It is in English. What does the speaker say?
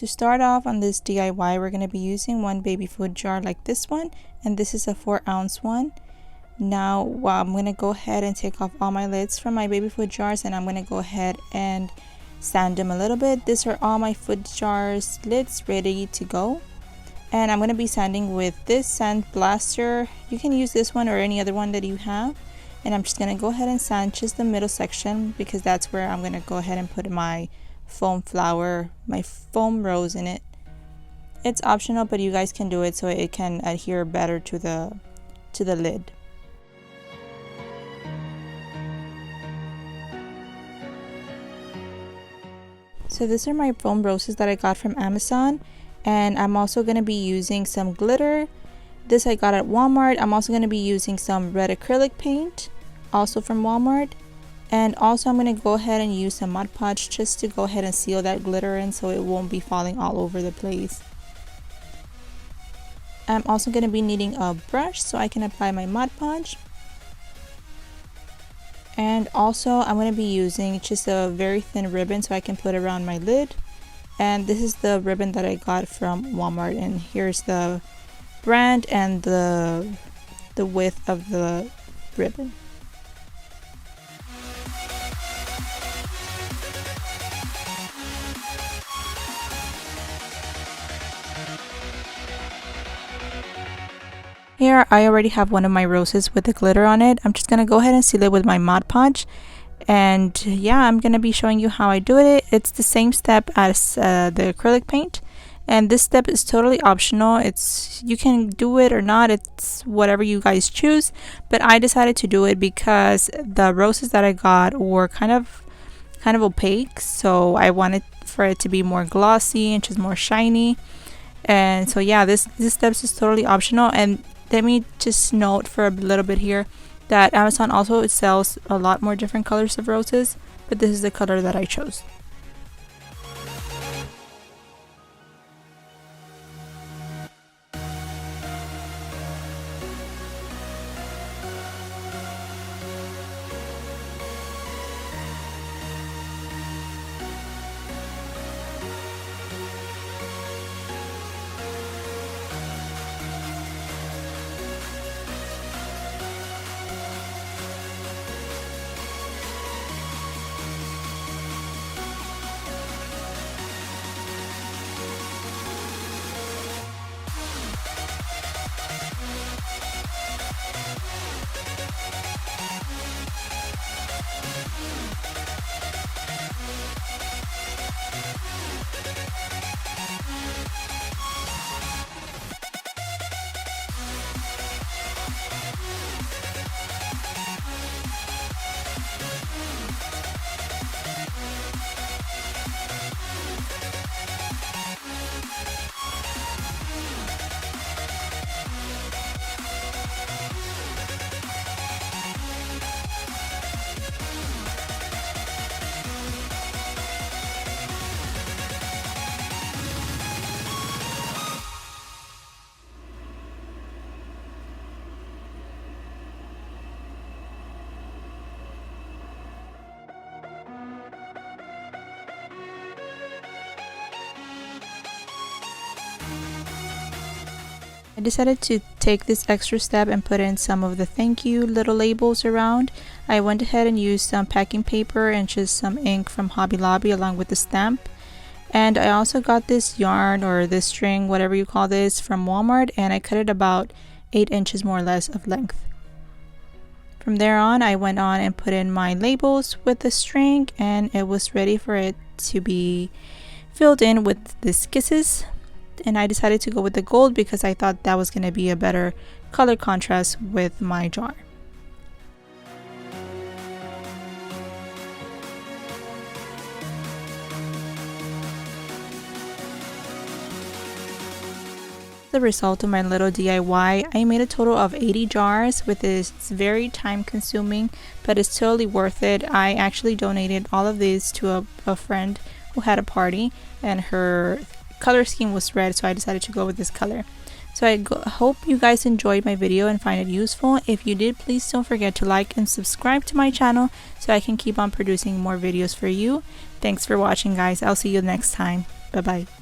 To start off on this DIY, we're going to be using one baby food jar like this one, and this is a 4-ounce one. Now I'm going to go ahead and take off all my lids from my baby food jars, and I'm going to go ahead and sand them a little bit. These are all my food jars lids ready to go, and I'm going to be sanding with this sand blaster. You can use this one or any other one that you have, and I'm just going to go ahead and sand just the middle section because that's where I'm going to go ahead and put my foam flower, my foam rose in it. It's optional, but you guys can do it so it can adhere better to the lid. So these are my foam roses that I got from Amazon, and I'm also going to be using some glitter. This I got at Walmart. I'm also going to be using some red acrylic paint, also from Walmart. And also I'm going to go ahead and use some Mod Podge just to go ahead and seal that glitter in so it won't be falling all over the place. I'm also going to be needing a brush so I can apply my Mod Podge. And also I'm going to be using just a very thin ribbon so I can put around my lid. And this is the ribbon that I got from Walmart, and here's the brand and the width of the ribbon. Here I already have one of my roses with the glitter on it. I'm just going to go ahead and seal it with my Mod Podge. And yeah, I'm going to be showing you how I do it. It's the same step as the acrylic paint. And this step is totally optional. You can do it or not. It's whatever you guys choose. But I decided to do it because the roses that I got were kind of opaque. So I wanted for it to be more glossy and just more shiny. And so yeah, this step is totally optional. And let me just note for a little bit here that Amazon also sells a lot more different colors of roses, but this is the color that I chose. I decided to take this extra step and put in some of the thank you little labels around. I went ahead and used some packing paper and just some ink from Hobby Lobby along with the stamp. And I also got this yarn or this string, whatever you call this, from Walmart, and I cut it about 8 inches more or less of length. From there on, I went on and put in my labels with the string, and it was ready for it to be filled in with these kisses. And I decided to go with the gold because I thought that was going to be a better color contrast with my jar. The result of my little DIY, I made a total of 80 jars with this. It's very time consuming, but it's totally worth it. I actually donated all of these to a friend who had a party, and her color scheme was red, so I decided to go with this color. So I hope you guys enjoyed my video and find it useful. If you did, please don't forget to like and subscribe to my channel so I can keep on producing more videos for you. Thanks for watching, guys. I'll see you next time. Bye bye.